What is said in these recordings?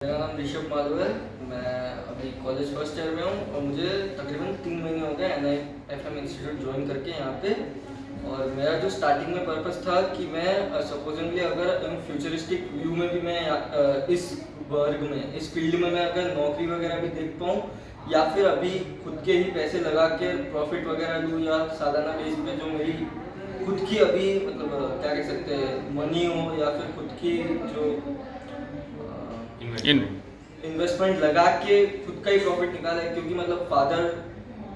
मेरा नाम ऋषभ माधव है। मैं अभी कॉलेज फर्स्ट ईयर में हूँ और मुझे तकरीबन 3 महीने हो गए NIFM इंस्टीट्यूट ज्वाइन करके यहाँ पे। और मेरा जो स्टार्टिंग में पर्पस था कि मैं सपोजेंटली अगर इन फ्यूचरिस्टिक व्यू में भी मैं इस वर्ग में इस फील्ड में मैं अगर नौकरी वगैरह भी देख पाऊँ या फिर अभी खुद के ही पैसे लगा के प्रॉफिट वगैरह लूँ या सालाना बेस पे जो मेरी खुद की अभी मतलब क्या कह सकते हैं मनी हो या फिर खुद की जो इन्वेस्टमेंट लगा के खुद का ही प्रॉफिट निकाला है। क्योंकि मतलब फादर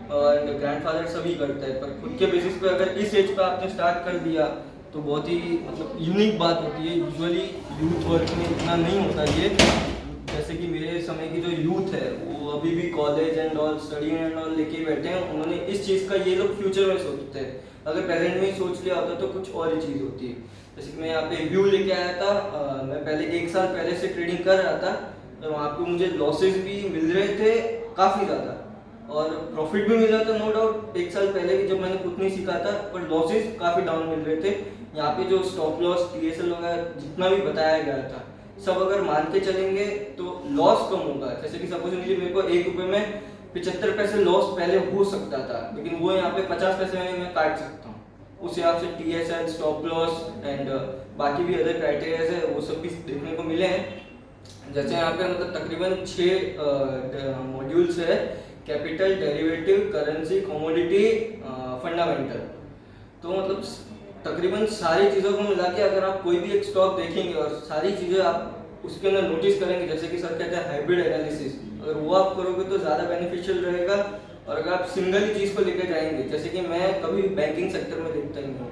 एंड ग्रैंडफादर सभी करते हैं, पर खुद के बेसिस पे अगर इस एज पे आपने स्टार्ट कर दिया तो बहुत ही मतलब यूनिक बात होती है। यूजुअली यूथ वर्क में इतना नहीं होता ये। जैसे कि मेरे समय की जो यूथ है वो अभी भी college and all study and all लेके बैठे हैं। उन्होंने इस चीज़ का ये लोग फ्यूचर में सोचते हैं, अगर प्रेजेंट में ही सोच लिया होता तो कुछ और ही चीज़ होती है। जैसे कि मैं यहाँ पे व्यू लेके आया था, मैं पहले 1 साल पहले से ट्रेडिंग कर रहा था, तो वहाँ पे मुझे लॉसेस भी मिल रहे थे काफ़ी ज़्यादा और प्रॉफिट भी मिल रहा था नो डाउट। 1 साल पहले भी जब मैंने कुछ नहीं सीखा था, पर लॉसेस काफ़ी डाउन मिल रहे थे। यहाँ पे जो स्टॉप लॉस TSL वगैरह जितना भी बताया गया था सब अगर मान के चलेंगे तो लॉस कम होगा। जैसे कि सपोजिंगली मेरे को 1 रुपये में 75 पैसे लॉस पहले हो सकता था, लेकिन वो यहाँ पे 50 पैसे में मैं काट सकता हूँ। उस हिसाब से TSL स्टॉप लॉस एंड बाकी भी अदर क्राइटेरियाज है वो सब भी देखने को मिले हैं। जैसे यहाँ पे मतलब तकरीबन 6 मॉड्यूल्स है: capital, derivative, currency, commodity, fundamental. तो मतलब तकरीबन सारी चीज़ों को मिला के अगर आप कोई भी एक स्टॉक देखेंगे और सारी चीज़ें आप उसके अंदर नोटिस करेंगे, जैसे कि सर कहते हैं हाइब्रिड एनालिसिस, अगर वो आप करोगे तो ज़्यादा बेनिफिशियल रहेगा। और अगर आप सिंगल ही चीज़ को लेकर जाएंगे, जैसे कि मैं कभी बैंकिंग सेक्टर में देखता ही नहीं,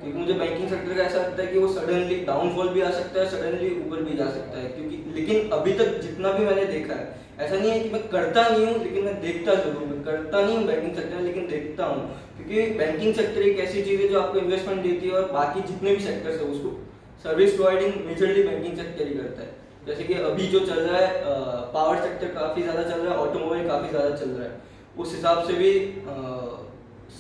क्योंकि मुझे बैंकिंग सेक्टर का ऐसा लगता है कि वो सडनली डाउनफॉल भी आ सकता है, सडनली ऊपर भी जा सकता है। क्योंकि लेकिन अभी तक जितना भी मैंने देखा है, ऐसा नहीं है कि मैं करता नहीं हूँ, लेकिन मैं देखता जरूर। मैं करता नहीं हूँ बैंकिंग सेक्टर में, लेकिन देखता हूँ, क्योंकि बैंकिंग सेक्टर एक ऐसी चीज़ है जो आपको इन्वेस्टमेंट देती है और बाकी जितने भी सेक्टर्स है उसको service providing majorly banking sector ही करता है। जैसे कि अभी जो चल रहा है पावर सेक्टर काफ़ी ज़्यादा चल रहा है, ऑटोमोबाइल काफ़ी ज़्यादा चल रहा है। उस हिसाब से भी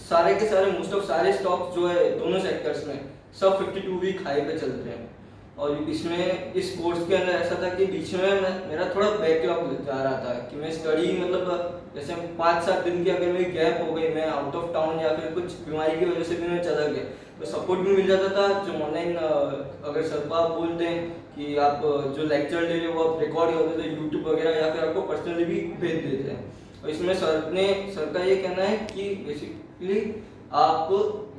सारे के सारे मोस्ट ऑफ सारे स्टॉक्स जो है दोनों सेक्टर्स में सब 52 वीक हाई पे चल रहे हैं। और इसमें इस कोर्स के अंदर ऐसा था कि बीच में मेरा थोड़ा बैकलॉग जा रहा था कि मैं स्टडी मतलब जैसे 5-7 दिन की अगर मेरी गैप हो गई, मैं आउट ऑफ टाउन या फिर कुछ बीमारी की वजह से भी मैं चला गया, तो सपोर्ट भी मिल जाता था। जो ऑनलाइन अगर सर को आप बोल दें कि आप जो लेक्चर दे रहे हो वो आप रिकॉर्ड कर देते हैं यूट्यूब वगैरह, या फिर आपको पर्सनली भी भेज देते हैं। और इसमें सर का ये कहना है कि बेसिकली आप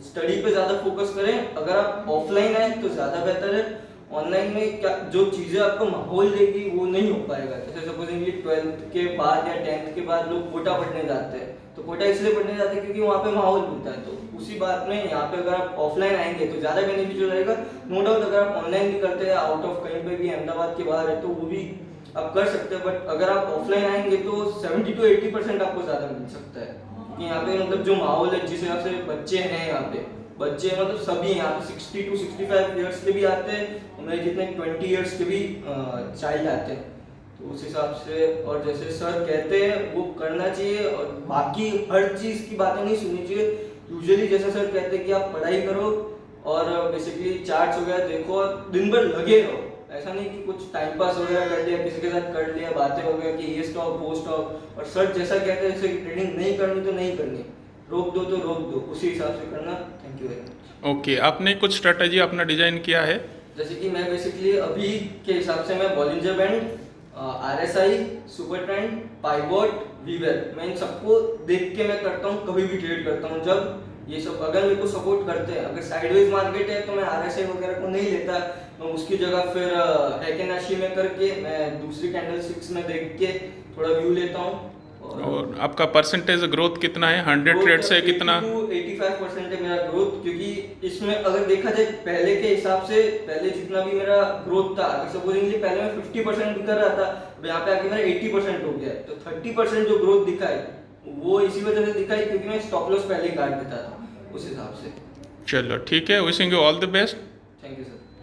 स्टडी पे ज़्यादा फोकस करें। अगर आप ऑफलाइन आए तो ज़्यादा बेहतर है। ऑनलाइन में क्या जो चीज़ें आपको माहौल देगी वो नहीं हो पाएगा। जैसे सपोजिंगली 12th के बाद या 10th के बाद लोग कोटा पढ़ने जाते हैं, तो कोटा इसलिए पढ़ने जाते हैं क्योंकि वहाँ पे माहौल मिलता है। तो उसी बात में यहाँ पे अगर आप ऑफलाइन आएंगे तो ज़्यादा बेनिफिशियल रहेगा। नो डाउट अगर आप ऑनलाइन भी करते हैं आउट ऑफ कहीं पे भी अहमदाबाद के बाहर है तो वो भी आप कर सकते हैं, बट अगर आप ऑफलाइन आएंगे तो 70 to 80% आपको ज़्यादा मिल सकता है। कि यहाँ पे मतलब जो माहौल है, जिस हिसाब से बच्चे हैं यहाँ पे, बच्चे मतलब सभी यहाँ पे 60 to 65 ईयर्स के भी आते हैं, मेरे जितने 20 ईयर्स के भी चाइल्ड आते हैं। तो उस हिसाब से और जैसे सर कहते हैं वो करना चाहिए और बाकी हर चीज़ की बातें नहीं सुननी चाहिए। यूजुअली जैसे सर कहते हैं कि आप पढ़ाई करो और बेसिकली चार्ट्स वगैरह देखो और दिन भर लगे रहो। ऐसा नहीं कि कुछ टाइम पास वगैरह कर लिया, किसी के साथ कर लिया बातें वगैरह कि ये स्टॉक वो स्टॉक। और सर जैसा कहते हैं जैसे कि ट्रेडिंग नहीं करनी तो नहीं करनी, रोक दो तो रोक दो, उसी हिसाब से करना। Thank you very much. Okay, आपने कुछ स्ट्रेटजी अपना डिजाइन किया है? जैसे कि मैं बेसिकली अभी के हिसाब से मैं Bollinger band, RSI, super trend, pivot, वीवर, मैं इन सबको देख के मैं करता हूँ, कभी भी ट्रेड करता हूँ। जब ये सब अगर मेरे को सपोर्ट करते हैं, अगर साइडवेज मार्केट है तो मैं RSI वगैरह को नहीं लेता, मैं उसकी जगह फिर हैकेनाशी में करके मैं दूसरी कैंडल स्टिक्स में देख के थोड़ा व्यू लेता हूँ। और आपका परसेंटेज ग्रोथ कितना है 100 ट्रेड से? कितना? 85% है मेरा ग्रोथ, क्योंकि इसमें अगर देखा जाए पहले के हिसाब से, पहले जितना भी मेरा ग्रोथ था, अगर सपोजिंगली पहले मैं 50% भी कर रहा था, अब यहाँ पे आके मेरा 80% हो गया है। तो 30% जो ग्रोथ दिखा है वो इसी वजह से दिखा है क्योंकि मैं स्टॉप लॉस पहले ही काट देता था उस हिसाब से। चलो ठीक है, wishing you all the best. Thank you sir.